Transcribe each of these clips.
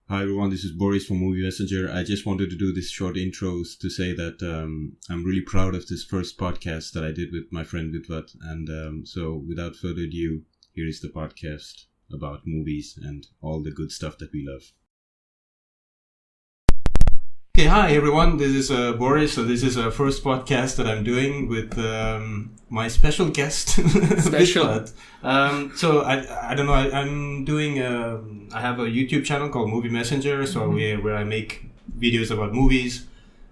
Hi everyone, this is Boris from Movie Messenger. I just wanted to do this short intro to say that I'm really proud of this first podcast that I did with my friend Vidhvat. And so without further ado, here is the podcast about movies and all the good stuff that we love. Okay, hi everyone, this is Boris. So this is our first podcast that I'm doing with my special guest, Vidhvat. So I don't know, I'm doing, I have a YouTube channel called Movie Messenger, so where I make videos about movies,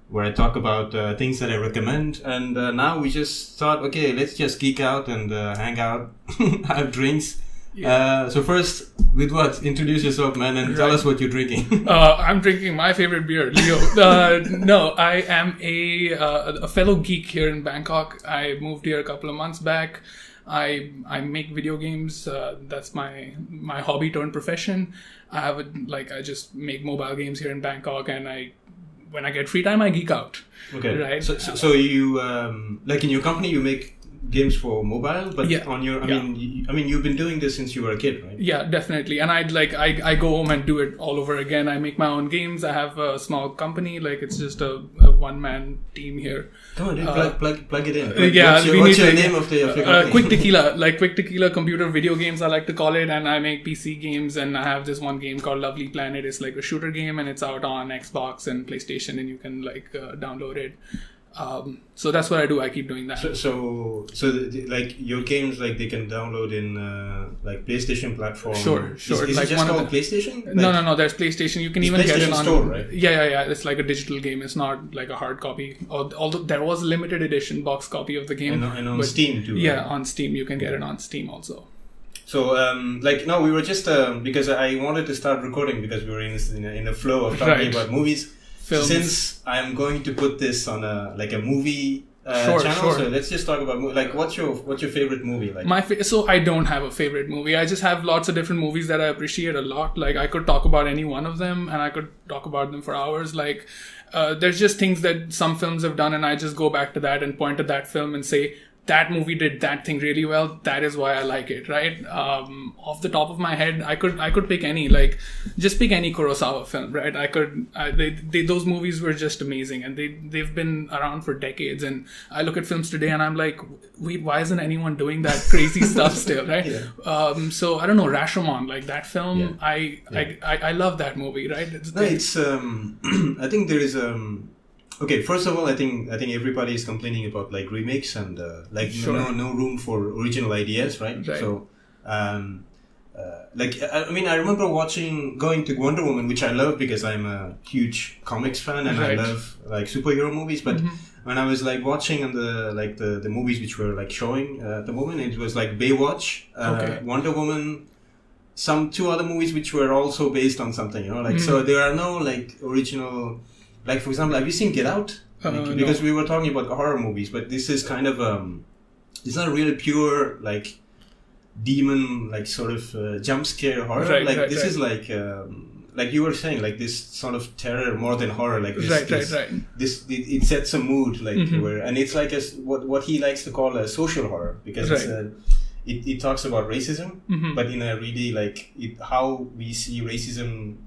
where I talk about things that I recommend. And now we just thought, okay, let's just geek out and hang out, have drinks. Yeah. So first, Vidhvat, introduce yourself, man, and tell us what you're drinking. I'm drinking my favorite beer, Leo. No, I am a fellow geek here in Bangkok. I moved here a couple of months back. I make video games. That's my hobby turned profession. I just make mobile games here in Bangkok, and when I get free time, I geek out. Okay. Right. So you like in your company, you make games for mobile, but on your, I mean, you've been doing this since you were a kid, right? Yeah, definitely. And I go home and do it all over again. I make my own games. I have a small company, it's just a one-man team here. Come on, dude, plug it in. What's your name of your company? Quick Tequila, Quick Tequila Computer Video Games, I like to call it. And I make PC games, and I have this one game called Lovely Planet. It's like a shooter game, and it's out on Xbox and PlayStation, and you can download it. So that's what I do. I keep doing that. So your games, they can download in PlayStation platform. Sure. Is it just called PlayStation? No. There's PlayStation. You can even get it on store, right? Yeah. It's like a digital game. It's not like a hard copy. Although there was a limited edition box copy of the game. And on Steam too. Yeah, right? on Steam you can get it on Steam also. So, no, we were just because I wanted to start recording because we were in a flow of talking about movies. Films. Since I'm going to put this on a movie channel, so let's just talk about what's your favorite movie like? So I don't have a favorite movie. I just have lots of different movies that I appreciate a lot. I could talk about any one of them, and I could talk about them for hours. There's just things that some films have done, and I just go back to that and point to that film and say, that movie did that thing really well. That is why I like it, right? Off the top of my head, I could pick any, just pick any Kurosawa film, right? Those movies were just amazing, and they've been around for decades. And I look at films today, and I'm like, wait, why isn't anyone doing that crazy stuff still, right? Yeah. So I don't know, Rashomon, that film, I love that movie, right? It's I think there is okay, first of all, I think everybody is complaining about remakes and no room for original ideas, right? So, I remember going to Wonder Woman, which I love because I'm a huge comics fan and I love superhero movies. But when I was watching on the movies which were showing at the moment, it was Baywatch, Wonder Woman, some two other movies which were also based on something, so there are no original. For example, have you seen Get Out? Because we were talking about horror movies, but this is kind of it's not really pure demon sort of jump scare horror. This is like you were saying, this sort of terror more than horror. This it sets a mood where, and it's what he likes to call a social horror because it talks about racism, but in a really how we see racism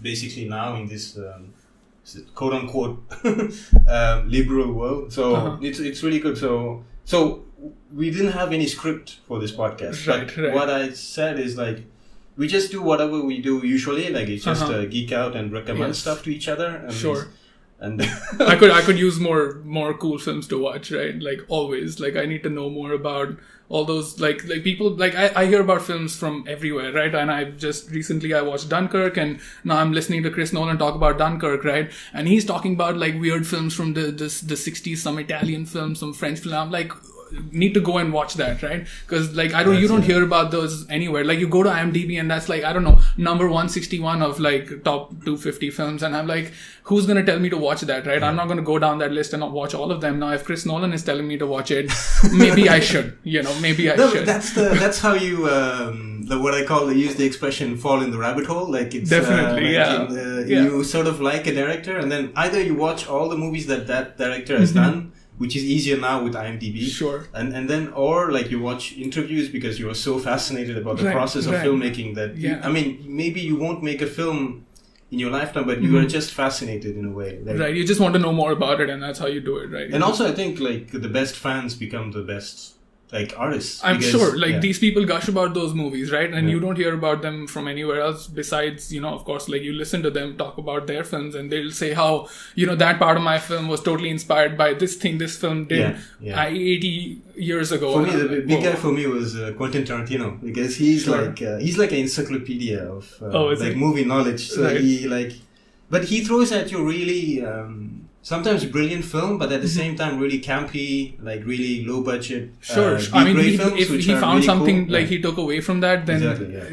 basically now in this. Quote unquote liberal world. So it's really good. So we didn't have any script for this podcast. Right. What I said is we just do whatever we do usually. It's just geek out and recommend stuff to each other. And I could use more cool films to watch, right? Always. I need to know more about all those people. I hear about films from everywhere, right? And I just recently I watched Dunkirk, and now I'm listening to Chris Nolan talk about Dunkirk, right? And he's talking about weird films from the 60s, some Italian films, some French film. I'm like, need to go and watch that, right? Because you don't hear about those anywhere. You go to IMDb and that's I don't know, number 161 of top 250 films, and I'm like, who's gonna tell me to watch that, right? I'm not gonna go down that list and not watch all of them. Now if Chris Nolan is telling me to watch it, maybe I should, maybe I should. That's how you what I call, use the expression, fall in the rabbit hole. It's definitely you sort of like a director, and then either you watch all the movies that director has done, which is easier now with IMDb. Sure. And then, or you watch interviews because you are so fascinated about the process of filmmaking that, maybe you won't make a film in your lifetime, but you are just fascinated in a way. Like, right. You just want to know more about it, and that's how you do it, right? And also, I think like the best fans become the best like artists. I'm sure like these people gush about those movies, right? And you don't hear about them from anywhere else besides, of course, like you listen to them talk about their films and they'll say how, that part of my film was totally inspired by this thing this film did 80 years ago. For me, the big guy for me was Quentin Tarantino, because he's like an encyclopedia of like movie knowledge. So but he throws at you really sometimes brilliant film, but at the same time really campy, like really low budget. Sure. I mean, if he found really something cool, like he took away from that, then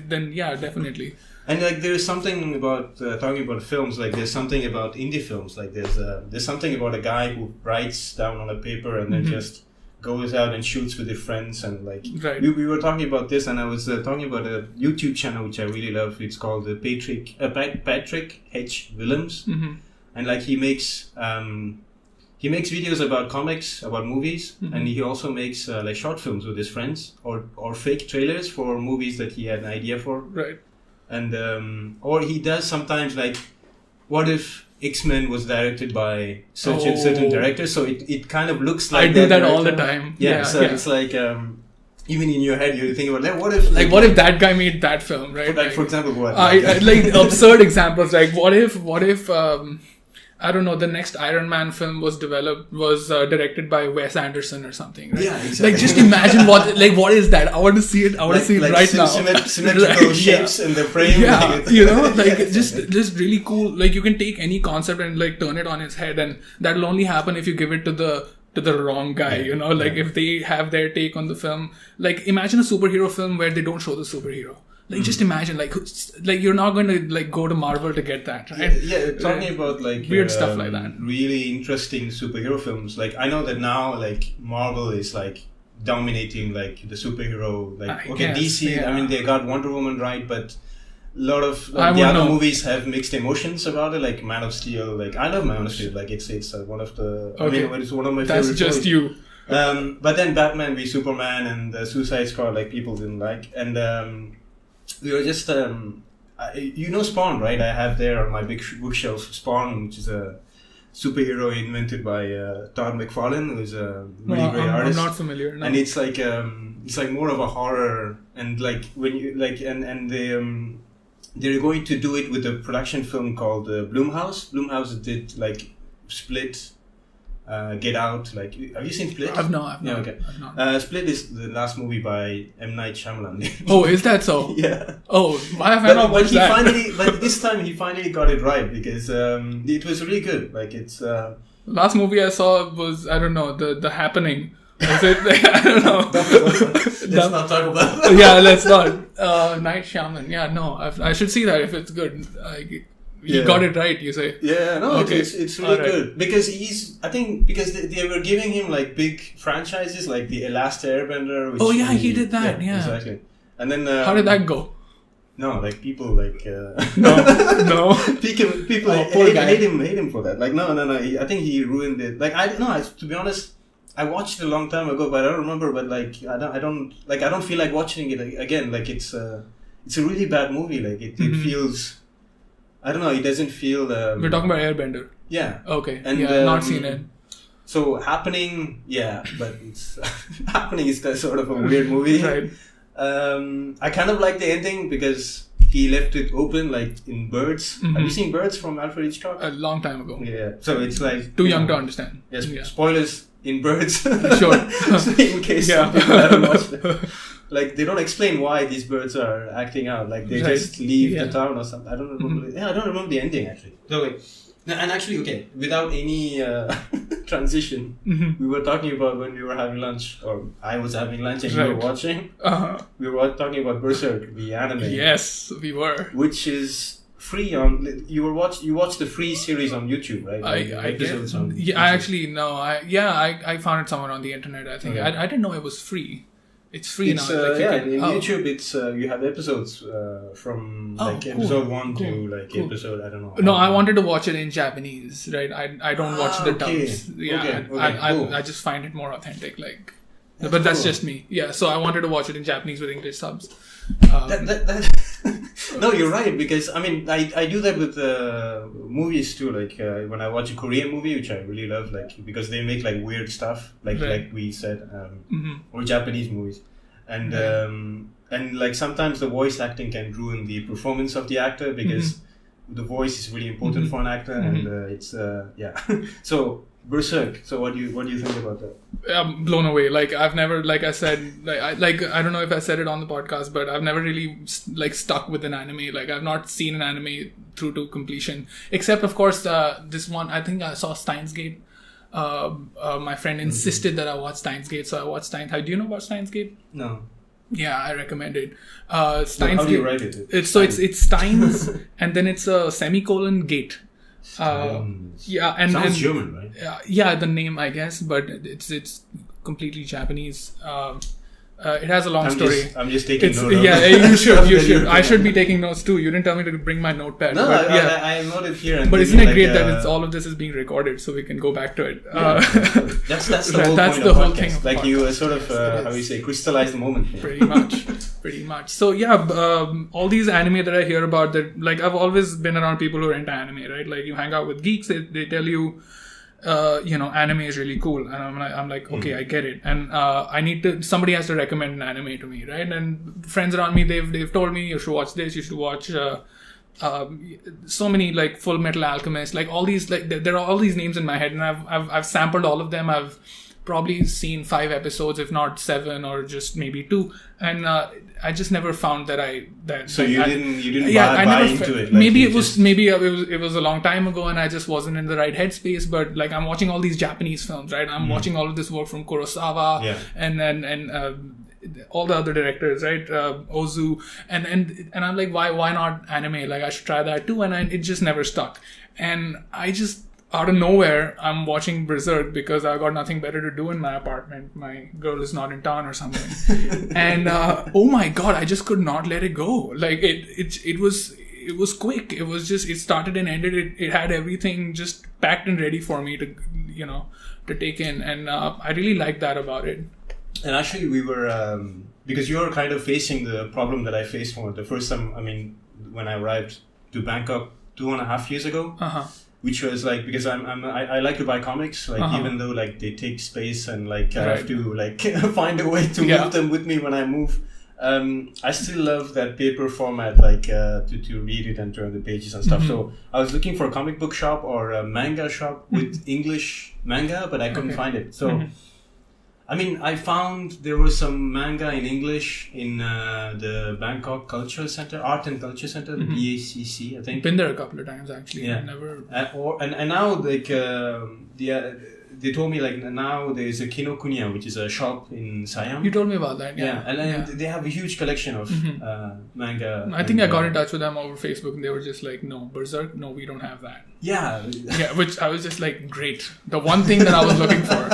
then definitely. And like there's something about talking about films, like there's something about indie films, like there's something about a guy who writes down on a paper and then just goes out and shoots with his friends, and like we were talking about this, and I was talking about a YouTube channel which I really love. It's called Patrick H. Willems. And like he makes videos about comics, about movies, and he also makes like short films with his friends, or fake trailers for movies that he had an idea for. Right. And or he does sometimes like, what if X-Men was directed by certain directors? So it kind of looks like I do that all the time. It's like even in your head you're thinking about like, what if that guy made that film, right? Like for example, what? Like absurd examples, like what if I don't know, the next Iron Man film was directed by Wes Anderson or something, right? Yeah, exactly. Like just imagine what is that? I want to see it. I want to see it right now. Symmetrical shapes in the frame. Yeah, like just really cool. Like you can take any concept and like turn it on its head, and that'll only happen if you give it to the wrong guy, if they have their take on the film. Like imagine a superhero film where they don't show the superhero. Like just imagine, like you're not going to like go to Marvel to get that, right? Yeah, talking about like weird stuff like that. Really interesting superhero films. Like I know that now, like Marvel is like dominating like the superhero. Like DC. Yeah. I mean, they got Wonder Woman right, but a lot of the other movies have mixed emotions about it. Like Man of Steel. Like I love Man of Steel. Like it's one of the. Okay. I mean, it's one of my favorite. That's just stories. You. But then Batman v Superman and Suicide Squad, like people didn't like, and. We were just, Spawn, right? I have there on my big bookshelf Spawn, which is a superhero invented by Todd McFarlane, who's a really great artist. I'm not familiar. No. And it's like more of a horror, and like when you like, and they're going to do it with a production film called Blumhouse. Blumhouse did like Split. Get Out, like have you seen Split? I've not. Yeah, okay. I've not. Split is the last movie by M. Night Shyamalan. Oh, is that so? Yeah. Oh, why have I not watched that? But this time he finally got it right, because it was really good. Like it's. Last movie I saw was, I don't know, the Happening. Was it? I don't know. Let's not talk about that. Yeah, let's not. Night Shyamalan. Yeah, no, I should see that if it's good. You got it right, you say? Yeah, no, okay. It's really good, because because they were giving him like big franchises like the Last Airbender. Which he did that. Yeah, exactly. And then how did that go? No, like people like no people hate him for that. Like no. I think he ruined it. Like to be honest, I watched it a long time ago, but I don't remember. But like I don't feel like watching it again. Like it's a really bad movie. Like it feels. I don't know. It doesn't feel. We're talking about Airbender. Yeah. Okay. And I've not seen it. So Happening, but it's Happening is sort of a weird movie. Right. I kind of like the ending because he left it open, like in Birds. Have you seen Birds from Alfred Hitchcock? A long time ago. Yeah. So it's like too young to understand. Yes. Yeah. Spoilers in Birds. Sure. So in case some people haven't watched it. Like they don't explain why these birds are acting out. Like they just leave the town or something. I don't remember. I don't remember the ending actually. So wait, and actually, without any transition, we were talking about when we were having lunch, or I was having lunch and you were watching. We were talking about Berserk, the anime. Yes, we were. Which is free on. You watched the free series on YouTube, right? I guess. I actually no. I found it somewhere on the internet. I think I didn't know it was free. It's free now. In YouTube, it's you have episodes from episode 1 to episode, I don't know. No, I wanted to watch it in Japanese, right? I don't watch the dubs. Yeah, cool. I just find it more authentic, but that's just me. Yeah, so I wanted to watch it in Japanese with English subs. No, you're right, because I mean, I do that with movies too. Like when I watch a Korean movie, which I really love, like because they make like weird stuff, like we said, or Japanese movies, and like sometimes the voice acting can ruin the performance of the actor because the voice is really important for an actor, and it's So Berserk. So what do you think about that? I'm blown away. Like I've never, like I said, I don't know if I said it on the podcast, but I've never really like stuck with an anime. Like I've not seen an anime through to completion, except of course this one. I think I saw STEINZ-GATE. My friend insisted that I watch STEINZ-GATE, so I watched STEINZ. Do you know about STEINZ-GATE? No. Yeah, I recommend it. STEINZ-GATE. How do you write it? It's Steins and then it's a semicolon gate. Yeah, and sounds German, right? Yeah, the name I guess, but it's completely Japanese. It has a long story. I'm just taking notes. Yeah, you should. I should be taking notes too. You didn't tell me to bring my notepad. No, but, I noted here. But isn't it great that all of this is being recorded so we can go back to it? Yeah, that's the whole that's point the of whole podcast. thing. Like you sort of how you say, crystallize the moment. Yeah. Pretty much. So yeah, all these anime that I hear about, that like I've always been around people who are into anime, right? Like you hang out with geeks, they tell you. Anime is really cool, and I'm like, okay, I get it, and somebody has to recommend an anime to me, right? And friends around me, they've told me you should watch this, you should watch so many, like Full Metal Alchemist, like all these, like there are all these names in my head, and I've sampled all of them. I've probably seen 5 episodes, if not 7, or just maybe 2, and I just never found that. So you didn't buy into it. Like maybe it was a long time ago, and I just wasn't in the right headspace. But like I'm watching all these Japanese films, right? I'm watching all of this work from Kurosawa, and all the other directors, right? Ozu, and I'm like, why not anime? Like I should try that too, and it just never stuck. And I just, out of nowhere, I'm watching Berserk because I got nothing better to do in my apartment. My girl is not in town or something. And oh my god, I just could not let it go. Like it was quick. It was just, it started and ended. It had everything just packed and ready for me to take in, and I really liked that about it. And actually, we were because you're kind of facing the problem that I faced for the first time. I mean, when I arrived to Bangkok 2.5 years ago. Which was like, because I like to buy comics, like even though like they take space and like I have to like find a way to move them with me when I move. I still love that paper format, like to read it and turn the pages and stuff. So I was looking for a comic book shop or a manga shop with English manga, but I couldn't find it. So I mean, I found there was some manga in English in the Bangkok Culture Center, Art and Culture Center, the BACC, I think. Been there a couple of times actually. Yeah. Never. And now like they told me like now there's a Kinokuniya, which is a shop in Siam. You told me about that. Yeah. And they have a huge collection of manga. I think I got in touch with them over Facebook, and they were just like, "No, Berserk, no, we don't have that." Yeah. Which I was just like, great. The one thing that I was looking for.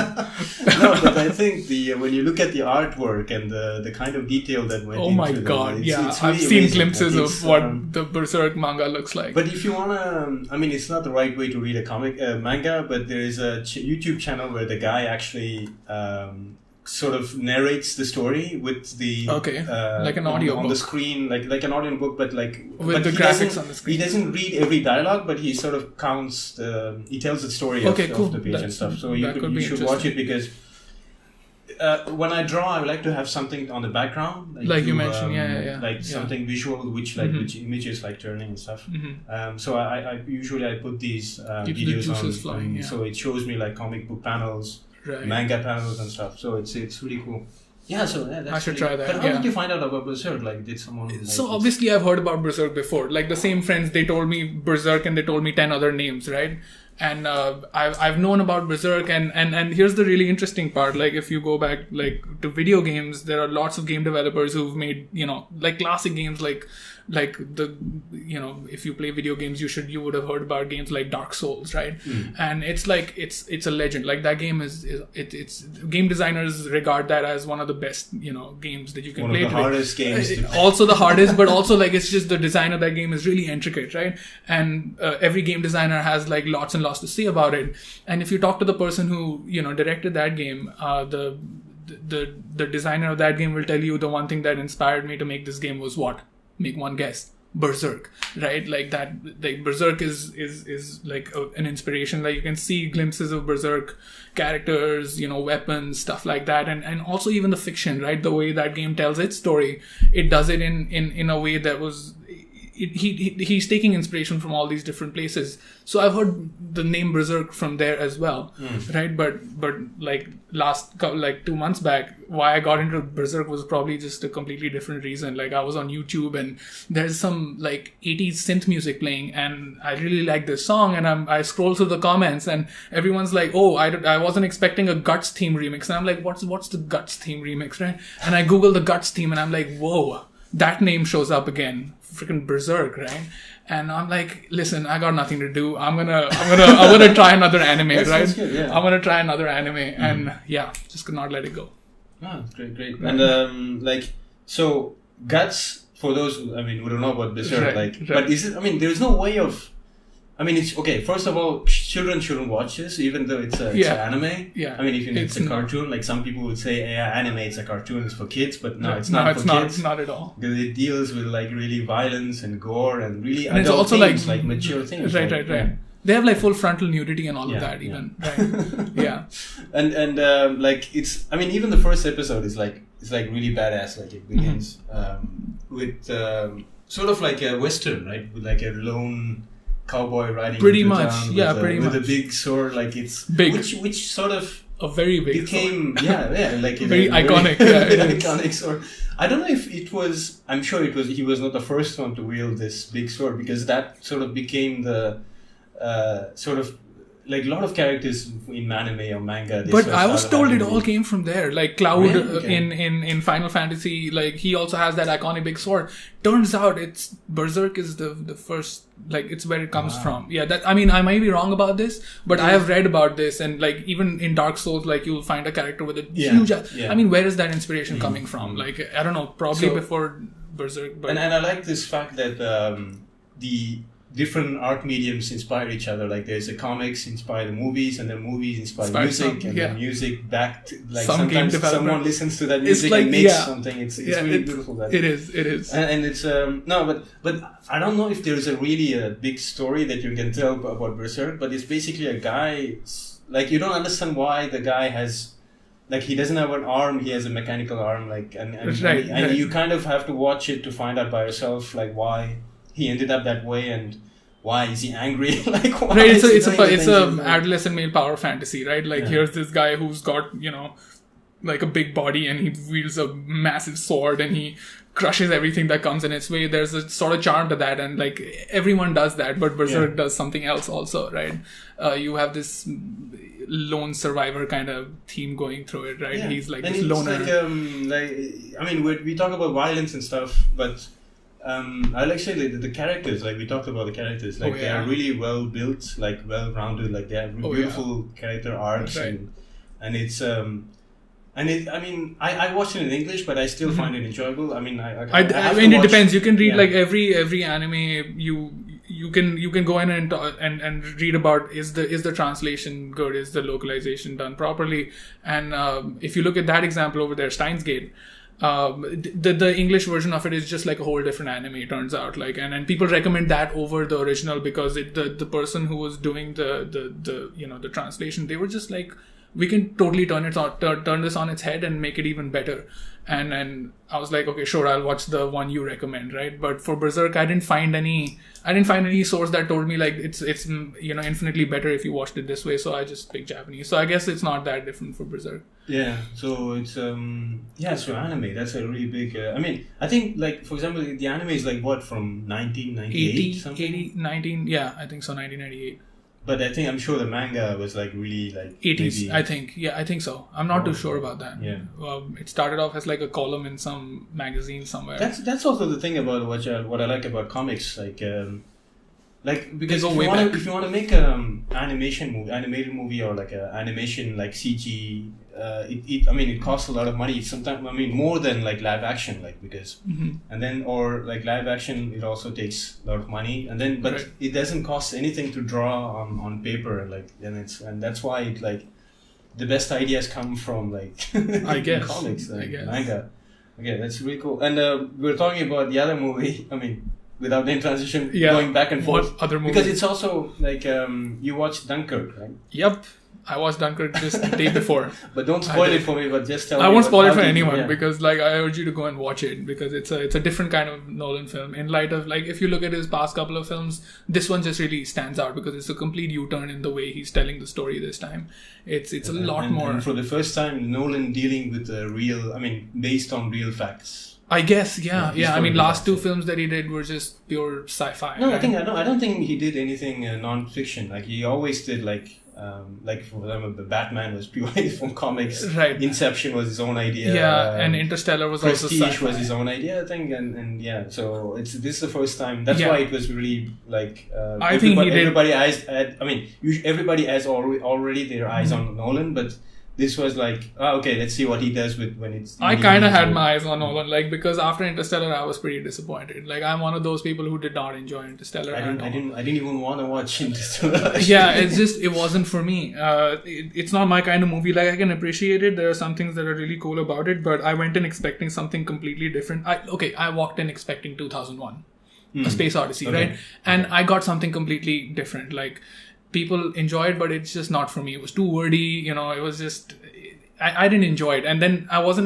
No, but I think when you look at the artwork and the kind of detail that went into it. Oh my god, it's really I've seen amazing. glimpses of what the Berserk manga looks like. But if you wanna, I mean, it's not the right way to read a manga, but there is a YouTube channel where the guy actually sort of narrates the story with the like an audio on book. The screen, like an audio book, but like with the graphics on the screen. He doesn't read every dialogue, but he sort of counts he tells the story of the page and stuff. So you should watch it, because when I draw, I like to have something on the background, like you mentioned, like something visual, which images like turning and stuff. So I usually put these videos on, flying, so it shows me like comic book panels, manga panels and stuff. So it's really cool. Yeah, so that's I should try that. But how did you find out about Berserk? Like, did someone? Like, so obviously, I've heard about Berserk before. Like the same friends, they told me Berserk, and they told me 10 other names, right? And I've known about Berserk, and here's the really interesting part. Like if you go back like to video games, there are lots of game developers who've made like classic games like the if you play video games, you would have heard about games like Dark Souls, right? And it's like it's a legend. Like that game it's game designers regard that as one of the best games that you can play. One of the hardest games. Also the hardest, but also like it's just the design of that game is really intricate, right? And every game designer has like lots and lots to say about it. And if you talk to the person who directed that game, the designer of that game will tell you the one thing that inspired me to make this game was what? Make one guess. Berserk, right? Like that, like Berserk is like an inspiration. Like you can see glimpses of Berserk characters, weapons, stuff like that, and also even the fiction, right? The way that game tells its story, it does it in a way that was. He's taking inspiration from all these different places. So I've heard the name Berserk from there as well, right? But like 2 months back, why I got into Berserk was probably just a completely different reason. Like I was on YouTube and there's some like 80s synth music playing, and I really like this song, and I scroll through the comments and everyone's like, oh, I wasn't expecting a Guts theme remix, and I'm like, what's the Guts theme remix, right? And I Google the Guts theme and I'm like, whoa, that name shows up again. Freaking Berserk, right? And I'm like, listen, I got nothing to do. I'm gonna try another anime, right? Good, yeah. I'm gonna try another anime, and just could not let it go. Ah, great. And so Guts, for those who don't know about Berserk, but is it? There's no way of. It's okay. First of all, children shouldn't watch this, even though it's an anime. Yeah. Even if it's a cartoon, like some people would say, anime, it's a cartoon, it's for kids, but no, it's not for kids. Not at all. Because it deals with like really violence and gore and really adult, it's also things, like mature things. Right. Yeah. They have like full frontal nudity and all of that, even. Right. Yeah. And it's. Even the first episode is like really badass. Like it begins with sort of like a western, right? With like a lone cowboy riding pretty into much town with a big sword, like it's big, which sort of a very big became sword. Like very iconic, iconic sword. I don't know if it was. I'm sure it was. He was not the first one to wield this big sword, because that sort of became the sort of. Like a lot of characters in anime or manga. But I was told it all came from there. Like Cloud in Final Fantasy, like he also has that iconic big sword. Turns out it's Berserk is the first, like it's where it comes from. Yeah, that I might be wrong about this, but I have read about this, and like even in Dark Souls, like you'll find a character with a huge. Yeah. Where is that inspiration coming from? Like I don't know, probably before Berserk. But and I like this fact that the different art mediums inspire each other. Like there's the comics inspire the movies, and the movies inspire music, and the music back to, like sometimes someone listens to that music and makes something. It's really beautiful. That it is, and it's but I don't know if there's a big story that you can tell about Berserk. But it's basically a guy, like you don't understand why the guy has. Like he doesn't have an arm, he has a mechanical arm. Like and you kind of have to watch it to find out by yourself, like why he ended up that way and why is he angry? Like why? Right, it's a adolescent male power fantasy, right? Like here's this guy who's got like a big body, and he wields a massive sword, and he crushes everything that comes in its way. There's a sort of charm to that, and like everyone does that, but Berserk does something else also, right? You have this lone survivor kind of theme going through it, right? He's like this loner. We talk about violence and stuff, but I like say the characters, like we talked about the characters, like they are really well built, like well rounded, like they have beautiful character arcs, and it's I watched it in English, but I still find it enjoyable. It depends. You can read like every anime. You can go in and read about is the translation good, is the localization done properly, and if you look at that example over there, STEINZ-GATE. The English version of it is just like a whole different anime, it turns out, like, and people recommend that over the original because the person who was doing the translation, they were just like, we can totally turn this on its head and make it even better. And I was like, okay, sure, I'll watch the one you recommend, right? But for Berserk, I didn't find any source that told me like it's infinitely better if you watched it this way. So I just picked Japanese. So I guess it's not that different for Berserk. Yeah. So it's so anime. That's a really big. I think like for example, the anime is like what from 1998 19. Yeah, I think so, 1998. But I'm sure the manga was like really like 80s. I think. Yeah, I think so. I'm not too sure about that. Yeah. It started off as like a column in some magazine somewhere. That's also the thing about what I like about comics, because if you want to make an animated movie, or like an animation like CG, it costs a lot of money. It's sometimes more than like live action, like because and then or like live action, it also takes a lot of money, and then but it doesn't cost anything to draw on paper, and that's why it, like the best ideas come from like I guess comics, like manga. Okay, that's really cool. And we're talking about the other movie. without any transition, going back and forth. What other movies? Because it's also like you watched Dunkirk, right? Yep. I watched Dunkirk just the day before. But don't spoil it for me, but just tell me. I won't spoil it for anyone because like I urge you to go and watch it because it's a different kind of Nolan film. In light of like if you look at his past couple of films, this one just really stands out because it's a complete U-turn in the way he's telling the story this time. It's a lot more. And for the first time, Nolan dealing with based on real facts. I guess, yeah. I mean, last two films that he did were just pure sci-fi. No, right? I don't think he did anything non-fiction. Like he always did like for example, the Batman was purely from comics. Right. Inception was his own idea. Yeah, and Interstellar was also sci-fi. Prestige was his own idea, I think, and yeah. So this is the first time. That's why it was really like. I think everybody has already their eyes on Nolan, but. This was like, okay, let's see what he does when it's... I kind of had my eyes on Nolan, like, because after Interstellar, I was pretty disappointed. Like, I'm one of those people who did not enjoy Interstellar. I didn't even want to watch Interstellar. Yeah, it wasn't for me. It's not my kind of movie. Like, I can appreciate it. There are some things that are really cool about it, but I went in expecting something completely different. I walked in expecting 2001, A Space Odyssey, right? And I got something completely different. Like... People enjoy it, but it's just not for me. It was too wordy, it was just... I didn't enjoy it. And then I was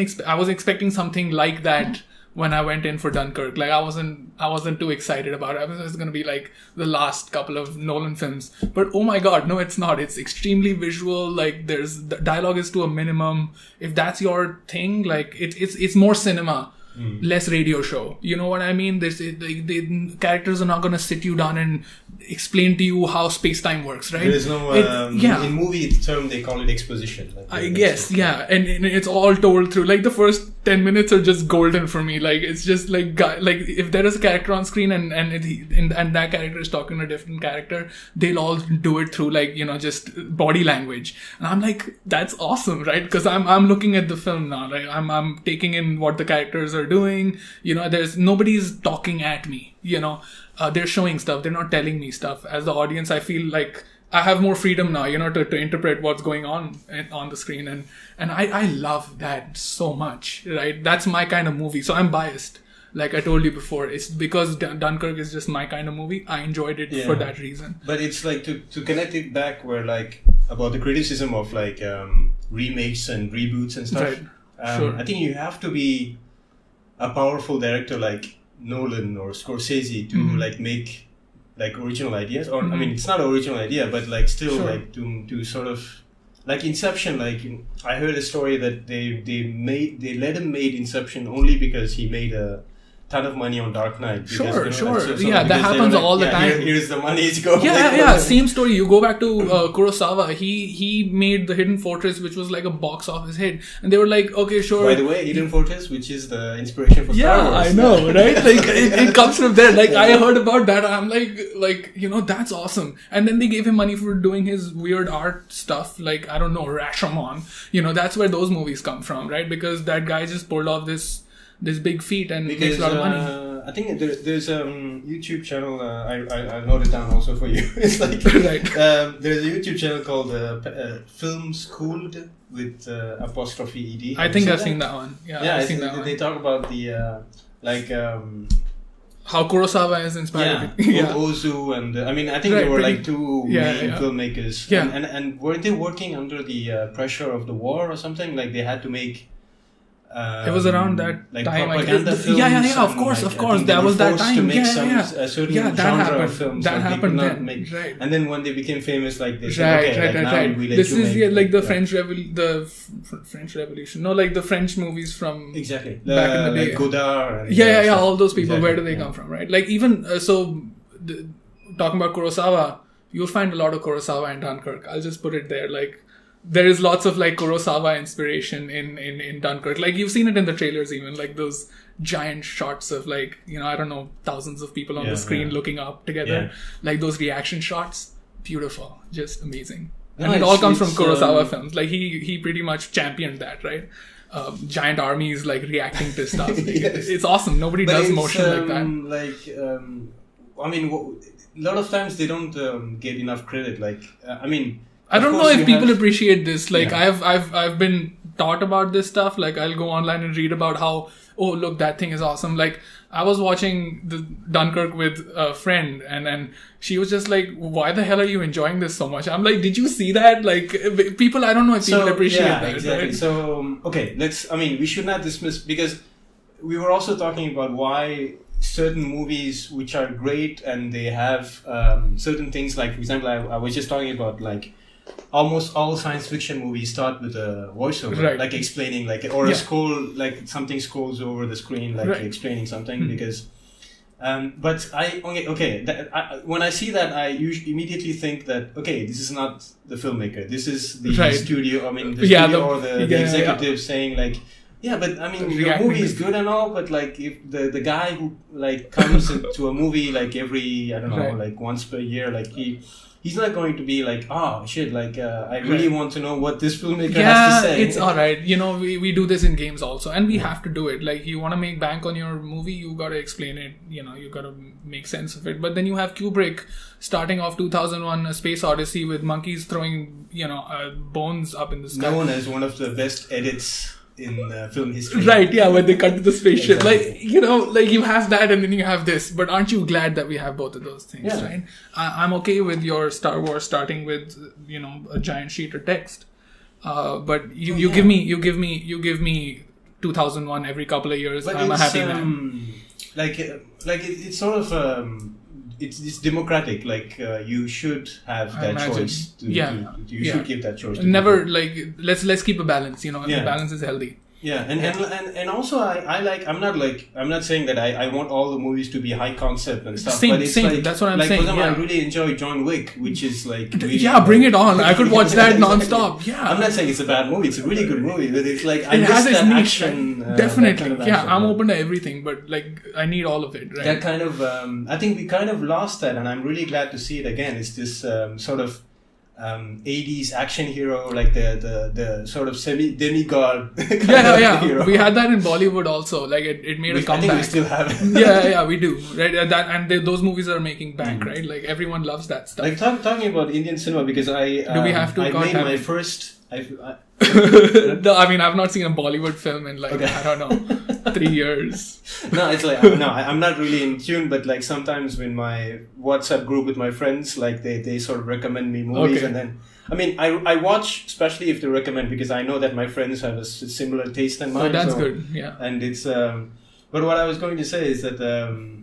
expecting something like that when I went in for Dunkirk. Like, I wasn't too excited about it. I was just going to be like the last couple of Nolan films. But oh my god, no, it's not. It's extremely visual. Like, the dialogue is to a minimum. If that's your thing, like, it's more cinema. Less radio show. You know what I mean? The characters are not going to sit you down and explain to you how space-time works, right? There is no... in movie term, they call it exposition. Like I guess, yeah. And it's all told through... Like, the first 10 minutes are just golden for me. Like, it's just like if there is a character on screen and that character is talking to a different character, they'll all do it through, like, just body language. And I'm like, that's awesome, right? Because I'm looking at the film now, right? I'm taking in what the characters are doing. There's nobody's talking at me. They're showing stuff. They're not telling me stuff. As the audience, I feel like I have more freedom now, to interpret what's going on the screen, and I love that so much, right? That's my kind of movie. So I'm biased, like I told you before. It's because Dunkirk is just my kind of movie. I enjoyed it for that reason. But it's like to connect it back, where like about the criticism of like remakes and reboots and stuff. Right. Sure. I think you have to be a powerful director like Nolan or Scorsese to like make like original ideas, or I mean it's not an original idea, but like still like to sort of like Inception. Like I heard a story that they let him make Inception only because he made a ton of money on Dark Knight. Because, That happens all the time. Here's the money, it's go. Same story. You go back to Kurosawa. He made The Hidden Fortress, which was like a box office hit, and they were like, okay, sure. By the way, Hidden Fortress, which is the inspiration for Star Wars. I know, right? Like it comes from there. Like I heard about that. I'm like that's awesome. And then they gave him money for doing his weird art stuff, like I don't know, Rashomon. That's where those movies come from, right? Because that guy just pulled off this big feat and makes a lot of money. I think there's a YouTube channel. I wrote it down also for you. It's like there's a YouTube channel called Film Schooled with apostrophe ed. I think I've seen that one. I've seen that one. They talk about the how Kurosawa is inspired. Ozu and I think there were like two main filmmakers. Yeah. And weren't they working under the pressure of the war or something? Like they had to make. It was around that like time. Propaganda films. Of course. That was that time. To make a certain genre of films. That happened then. Right. And then when they became famous, like they said, now we let this you is make, like the French French Revolution. No, like the French movies from back in the day. Like Godard. And all those people. Exactly. Where do they come from, right? Like even talking about Kurosawa, you'll find a lot of Kurosawa in Dunkirk. I'll just put it there. Like. There is lots of like Kurosawa inspiration in Dunkirk. Like you've seen it in the trailers even, like those giant shots of like, I don't know, thousands of people on the screen looking up together. Yeah. Like those reaction shots, beautiful, just amazing. And it all comes from Kurosawa films. Like he pretty much championed that, right? Giant armies like reacting to stuff. Yes. It's awesome. Nobody does motion like that. A lot of times they don't get enough credit. Like, I don't know if people appreciate this. Like I've been taught about this stuff. Like I'll go online and read about how, oh look, that thing is awesome. Like I was watching the Dunkirk with a friend, and then she was just like, "Why the hell are you enjoying this so much?" I'm like, "Did you see that?" Like, people, I don't know if people appreciate that. Exactly. Right? So, okay, we should not dismiss, because we were also talking about why certain movies which are great and they have certain things, like, for example, I was just talking about, like, almost all science fiction movies start with a voiceover, like explaining, like, or a scroll, like something scrolls over the screen, like explaining something, because but when I see that, I usually immediately think that, okay, this is not the filmmaker, this is the studio, the studio or the executive saying, like, yeah, but I mean, your movie is good and all, but like, if the guy who like comes into a movie like every, I don't know, like once per year, like he's not going to be like, oh shit, like I really want to know what this filmmaker has to say. It's alright. You know, we do this in games also, and we have to do it. Like, you want to make bank on your movie, you got to explain it, you know, you got to make sense of it. But then you have Kubrick starting off 2001 A Space Odyssey with monkeys throwing, you know, bones up in the sky. Known as one of the best edits in film history. Right, yeah, when they cut to the spaceship. Exactly. Like, you know, like, you have that and then you have this. But aren't you glad that we have both of those things, right? I'm okay with your Star Wars starting with, you know, a giant sheet of text. But you give me 2001 every couple of years. But I'm a happy man. It's sort of it's democratic. Like, you should have that choice. You should give that choice. Never like let's keep a balance. You know, and the balance is healthy. Yeah, and also I like, I'm not saying that I want all the movies to be high concept and stuff. Same, but it's like, that's what I'm saying. For example, I really enjoy John Wick, which is like really, bring it on. I could watch that non-stop. Yeah, I'm not saying it's a bad movie. It's a really good movie, but it's like, it has its niche. Action, definitely, kind of action, I'm open to everything, but like, I need all of it. Right? That kind of I think we kind of lost that, and I'm really glad to see it again. It's this sort of 80s action hero, like the sort of demigod hero. We had that in Bollywood also. Like, it made a comeback. I think we still have it. We do, right? Those movies are making bank, right? Like, everyone loves that stuff. Like, talking about Indian cinema, because do we have to? I made my first. No, I mean, I've not seen a Bollywood film in like, I don't know, 3 years. No, it's like, I'm not really in tune, but like, sometimes when my WhatsApp group with my friends, like, they sort of recommend me movies, and then, I mean, I watch, especially if they recommend, because I know that my friends have a similar taste than mine. Oh, that's good, yeah. And it's, but what I was going to say is that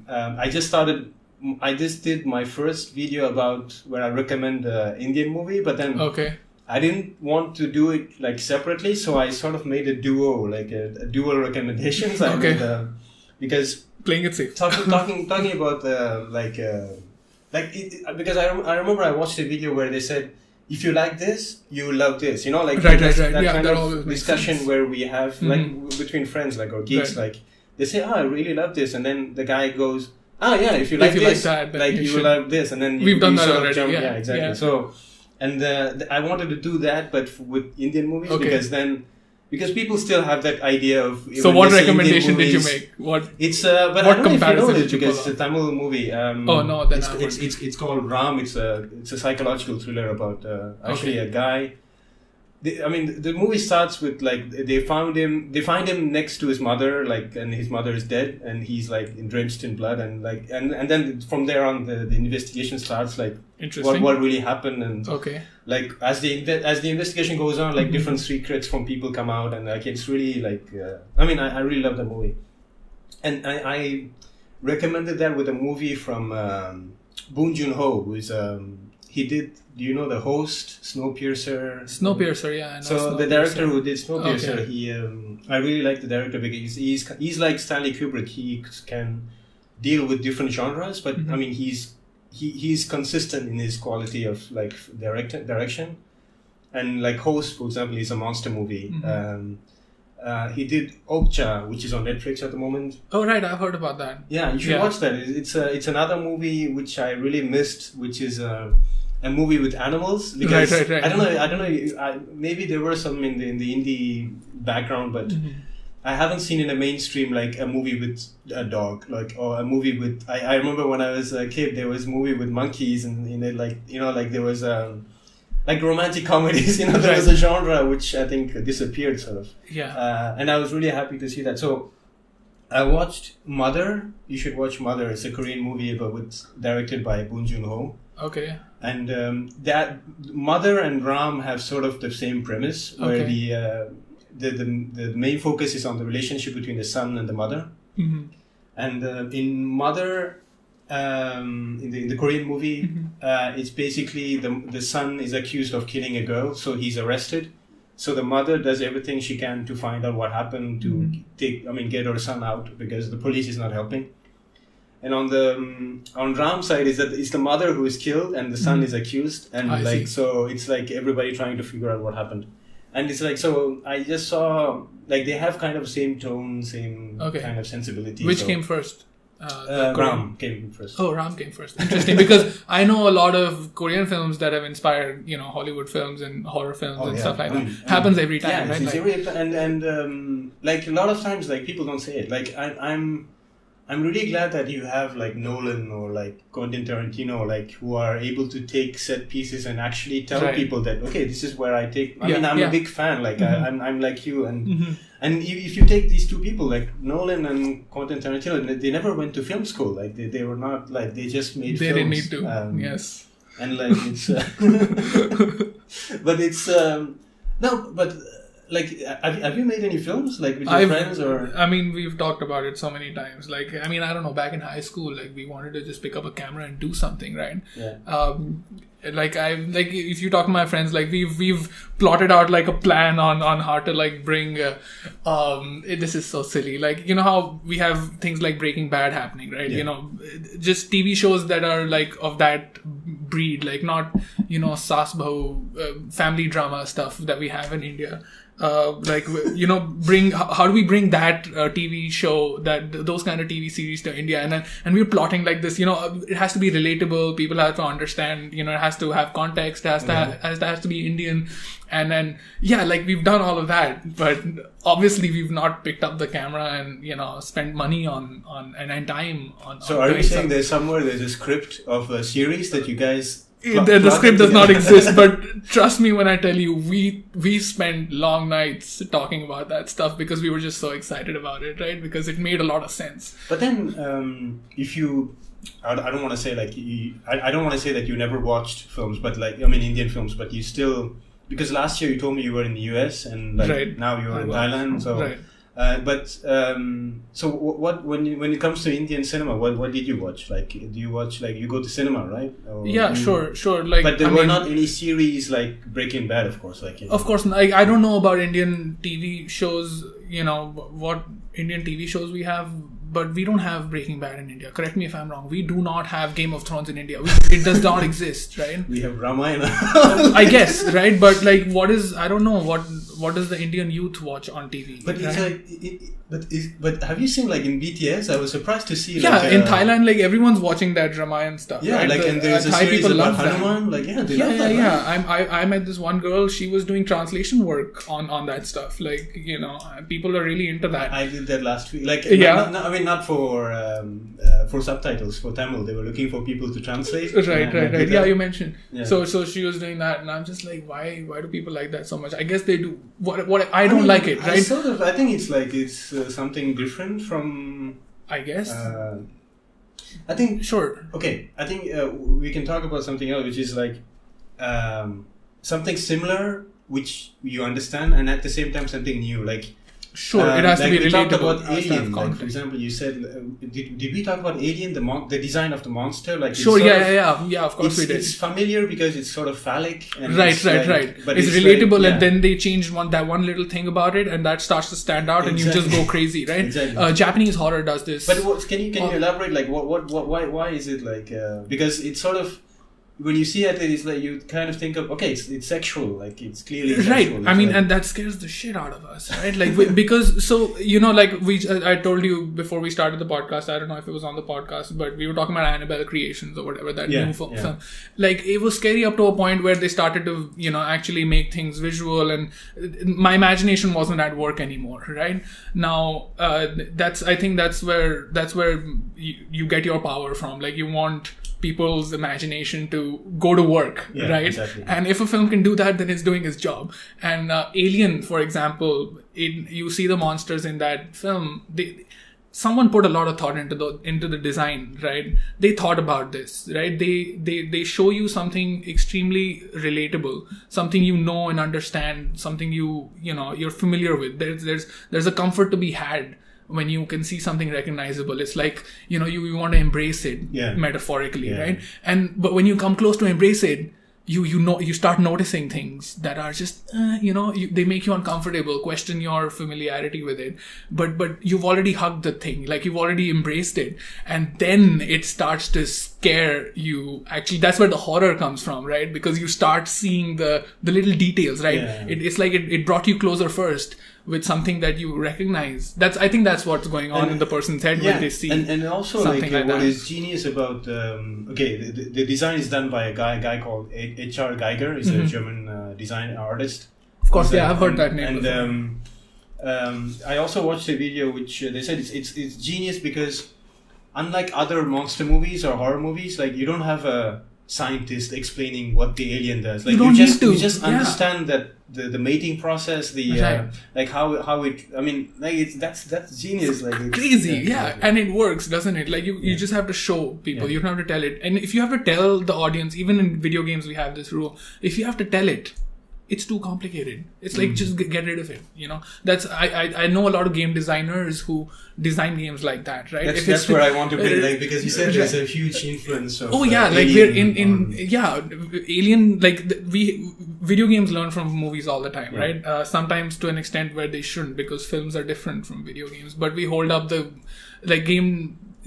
I just did my first video about where I recommend an Indian movie, but then I didn't want to do it like separately, so I sort of made a duo, like a dual recommendations. Because playing it safe. Talking about because I remember I watched a video where they said, if you like this, you love this. You know, like that kind of discussion where we have like between friends, like, or geeks, like, they say, I really love this, and then the guy goes, if you like this, like that, you love this, and then we've done that already. Yeah, exactly. So. And I wanted to do that, but with Indian movies, because people still have that idea of. So, what recommendation did you make? What? It's but what I don't know if you know it, because it's a Tamil movie. It's called Ram. It's a psychological thriller about actually a guy. The movie starts with, like, they find him next to his mother, like, and his mother is dead, and he's like drenched in blood, and like, and then from there on the investigation starts, like, what really happened, and like, as the investigation goes on, like, different secrets from people come out, and like, it's really like, I really love the movie, and I recommended that with a movie from Bong Joon-ho, who is he did. Do you know The Host, Snowpiercer? Yeah, I know. So the director who did Snowpiercer, he I really like the director because he's like Stanley Kubrick. He can deal with different genres, but I mean, he's consistent in his quality of like direction. And like Host, for example, is a monster movie. He did Okja, which is on Netflix at the moment. Oh right, I've heard about that. Yeah, you should watch that. It's another movie which I really missed, which is a movie with animals. Because right. I don't know. Maybe there were some in the indie background, but I haven't seen in a mainstream like a movie with a dog, like, or a movie with. I remember when I was a kid, there was a movie with monkeys, and in it, like, you know, like there was like romantic comedies, you know, there was a genre which I think disappeared, sort of. Yeah. And I was really happy to see that. So I watched Mother. You should watch Mother. It's a Korean movie, but directed by Bong Joon-ho. Okay. And that Mother and Ram have sort of the same premise, where the main focus is on the relationship between the son and the mother. Mm-hmm. And in Mother, in the Korean movie, it's basically the son is accused of killing a girl, so he's arrested. So the mother does everything she can to find out what happened, to get her son out, because the police is not helping. And on Ram's side it's the mother who is killed and the son is accused, and so it's like everybody trying to figure out what happened. And it's like, so I just saw like they have kind of same tone, same kind of sensibility. Which came first? Ram came first. Oh, Ram came first. Interesting, because I know a lot of Korean films that have inspired, Hollywood films and horror films and stuff like that. Happens every time, right? And like a lot of times, like people don't say it. Like I'm really glad that you have like Nolan or like Quentin Tarantino, like who are able to take set pieces and actually tell people that, okay, this is where I take. I'm a big fan. Like I'm like you, and if you take these two people like Nolan and Quentin Tarantino, they never went to film school. Like they were not like, they just made. They films. didn't need to. Yes. And like it's, but it's no, but. Like, have you made any films, like, with your friends, or? I mean, we've talked about it so many times. Like, I mean, I don't know, back in high school, like, we wanted to just pick up a camera and do something, right? Yeah. If you talk to my friends, like, we've plotted out, like, a plan on how to, like, bring, this is so silly. Like, you know how we have things like Breaking Bad happening, right? Yeah. Just TV shows that are, like, of that breed, like, not, Saas Bahu, family drama stuff that we have in India. How do we bring that TV show, those kind of TV series to India? And we're plotting like this, it has to be relatable. People have to understand, it has to have context, it has to be Indian. And then, like we've done all of that, but obviously we've not picked up the camera and, spent money on and time on. So are you saying there's a script of a series that you guys... The script does not exist, but trust me when I tell you, we spent long nights talking about that stuff because we were just so excited about it, right? Because it made a lot of sense. But then, I don't want to say like I don't want to say that you never watched films, but like Indian films, but you still, because last year you told me you were in the US and like now you're in Thailand, so. Right. So what when it comes to Indian cinema, what did you watch? Like, do you watch, like, you go to cinema, right? Or sure. Like, but there were not any series like Breaking Bad, of course. Like, of course, like, I don't know about Indian TV shows. What Indian TV shows we have, but we don't have Breaking Bad in India. Correct me if I'm wrong. We do not have Game of Thrones in India. It does not exist, right? We have Ramayana. I guess, right? But like, I don't know what does the Indian youth watch on TV? But right? It's like, but have you seen, like, in BTS? I was surprised to see. Yeah, like, in Thailand, like, everyone's watching that Ramayana stuff. Yeah, right? And there's a Thai series people about love Hanuman. That. Like, they love that. Yeah. I met this one girl. She was doing translation work on that stuff. Like, people are really into that. I did that last week. Like, not for subtitles for Tamil. They were looking for people to translate. Right. Yeah, you mentioned. Yeah. So she was doing that, and I'm just like, why do people like that so much? I guess they do. What I don't like it, right? I think it's like something different from. I guess. I think sure. Okay, I think we can talk about something else, which is like something similar, which you understand, and at the same time something new, like. Sure, it has to be relatable. We talked about Alien, like, for example. You said, did we talk about Alien, the design of the monster? Like, sure, yeah. Of course we did. It's familiar because it's sort of phallic. And right. But it's relatable, like, and then they changed that one little thing about it, and that starts to stand out, and you just go crazy, right? Exactly. Japanese horror does this. But can you elaborate? Like, why is it like? Because it's sort of. When you see it, it's like you kind of think of, okay, it's sexual, like it's clearly sexual. Right. I mean, and that scares the shit out of us, right? Like, because, so, like I told you before we started the podcast, I don't know if it was on the podcast, but we were talking about Annabelle Creations or whatever, that new film. Like, it was scary up to a point where they started to, actually make things visual, and my imagination wasn't at work anymore, right? Now, I think that's where you get your power from. Like, you want people's imagination to go to work, right? Exactly. And if a film can do that, then it's doing its job. And Alien, for example, you see the monsters in that film. someone put a lot of thought into the design, right? They thought about this, right? They show you something extremely relatable, something you know and understand, something you're familiar with. There's a comfort to be had when you can see something recognizable. It's like, you want to embrace it, metaphorically, right? But when you come close to embrace it, you start noticing things that are just, they make you uncomfortable, question your familiarity with it. But you've already hugged the thing, like you've already embraced it. And then it starts to scare you. Actually, that's where the horror comes from, right? Because you start seeing the little details, right? Yeah. It's like it brought you closer first with something that you recognize. I think that's what's going on in the person's head when they see and also something like what that. is genius about the design is done by a guy called H.R. Geiger. He's a German design artist. Of course, I've heard that name. And I also watched a video which they said it's genius because unlike other monster movies or horror movies, like you don't have a scientist explaining what the alien does. Like you just understand that the mating process, like how it. I mean, like that's genius. Like it's crazy, and it works, doesn't it? Like you just have to show people. You don't have to tell it. And if you have to tell the audience, even in video games, we have this rule: if you have to tell it, it's too complicated. It's like just get rid of it. That's I know a lot of game designers who design games like that, right? That's where I want to build, like, because you said there's a huge influence of like we're in Alien, like video games learn from movies all the time, right? Sometimes to an extent where they shouldn't, because films are different from video games. But we hold up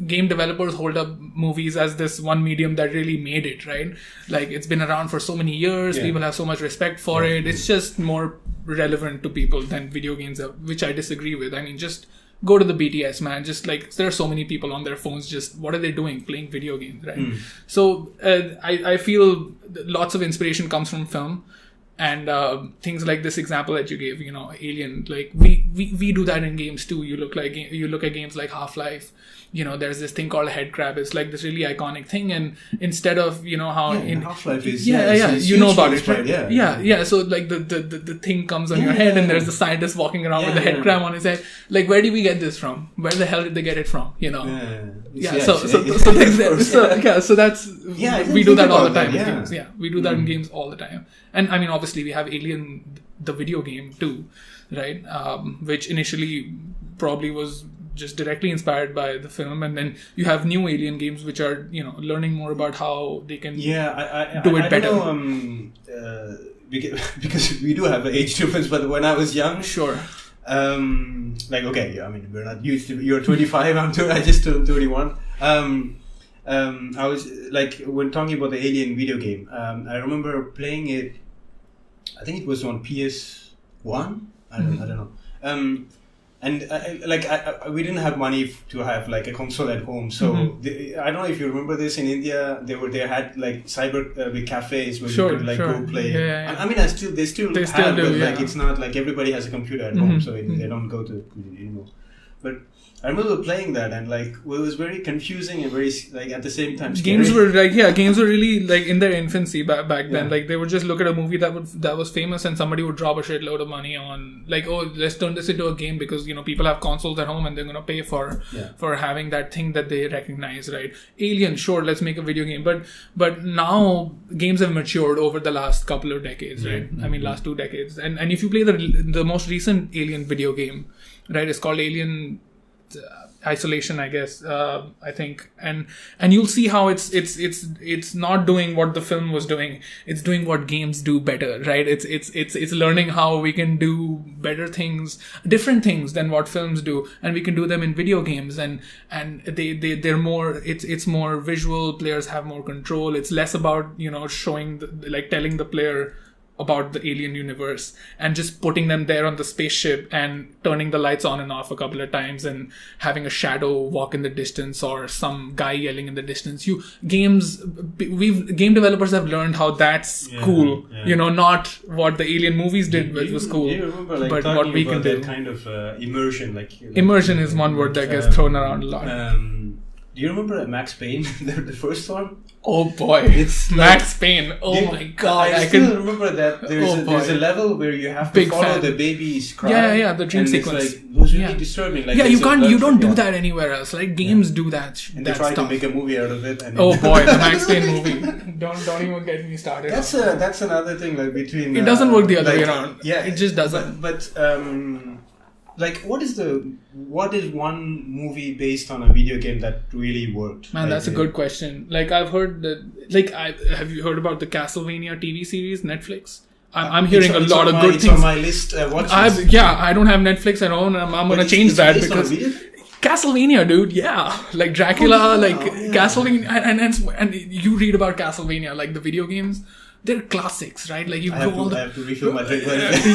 game developers hold up movies as this one medium that really made it, right? Like it's been around for so many years. People have so much respect for it. It's just more relevant to people than video games are, which I disagree with. I mean, just go to the BTS, man. Just like there are so many people on their phones. Just what are they doing? Playing video games, right? So I feel lots of inspiration comes from film. And things like this example that you gave, Alien, like we do that in games too. You look at games like Half-Life. There's this thing called a head crab. It's like this really iconic thing. And instead of how in Half-Life is you know about it, right? Yeah. So like the thing comes on your head, and there's the scientist walking around with the head crab on his head. Like, where did we get this from? Where the hell did they get it from? So that's we do that all the time in games. We do that in games all the time. And I mean, obviously, we have Alien, the video game too, right? Which initially probably was just directly inspired by the film, and then you have new Alien games which are learning more about how they can do it better. Don't know, because we do have an age difference, but when I was young, sure. I mean, we're not used to. You're 25. I just turned 31. I was like, when talking about the Alien video game, I remember playing it. I think it was on PS1. I don't know. And we didn't have money to have like a console at home. So I don't know if you remember this in India. They had like cyber cafes where you could go play. Yeah. I mean, they still do, but like it's not like everybody has a computer at home, so they don't go to anymore. But I remember playing that, and like it was very confusing and very like at the same time scary. Games were really like in their infancy back then. Like they would just look at a movie that was famous, and somebody would drop a shitload of money on like, oh, let's turn this into a game because people have consoles at home and they're gonna pay for having that thing that they recognize, right? Alien, sure, let's make a video game, but now games have matured over the last couple of decades, right? I mean, last 2 decades, and if you play the most recent Alien video game, right, it's called Alien Isolation, I guess, I think, and you'll see how it's not doing what the film was doing. It's doing what games do better, right? It's learning how we can do better things, different things than what films do, and we can do them in video games. And they're more. It's more visual. Players have more control. It's less about showing telling the player about the alien universe and just putting them there on the spaceship and turning the lights on and off a couple of times and having a shadow walk in the distance or some guy yelling in the distance. Game developers have learned how that's cool, not what the Alien movies did, which was cool, remember, but what we can do. That kind of immersion, immersion is one word that gets thrown around a lot. Do you remember Max Payne, the first one? Oh boy, it's Max Payne. Oh my god, I still remember that there's a level where you have to follow the baby's cry. Yeah, the dream sequence. It was really disturbing. Like, you don't do that anywhere else. Like games do that. And they try to make a movie out of it. And oh boy, the Max Payne movie. Don't even get me started. That's another thing. Like between it doesn't work the other way around. Yeah, it just doesn't. But like, what is one movie based on a video game that really worked? Man, that's a good question. Like, I've heard that. Like, have you heard about the Castlevania TV series, Netflix? I'm hearing a lot of good things. It's on my list. I don't have Netflix at home, and I'm gonna change that because Castlevania, dude. Yeah, like Dracula, Castlevania, and you read about Castlevania, like the video games. They're classics, right? Like I have to refill my drink.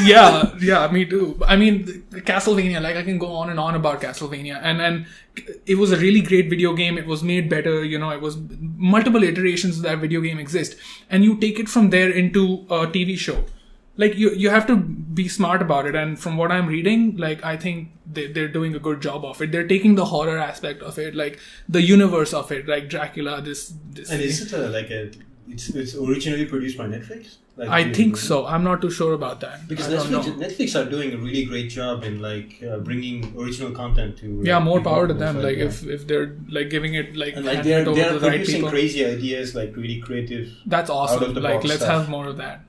yeah, me too. I mean, the Castlevania, like I can go on and on about Castlevania, and it was a really great video game. It was made better, you know. It was multiple iterations of that video game exist, and you take it from there into a TV show. Like you have to be smart about it, and from what I'm reading, like I think they're doing a good job of it. They're taking the horror aspect of it, like the universe of it, like Dracula. This. And is it It's originally produced by Netflix? Like, I think so. I'm not too sure about that. Because Netflix are doing a really great job in like bringing original content to... more power to them. Like if they're like giving it like... And they're producing crazy ideas, like really creative... That's awesome. Like let's have more of that.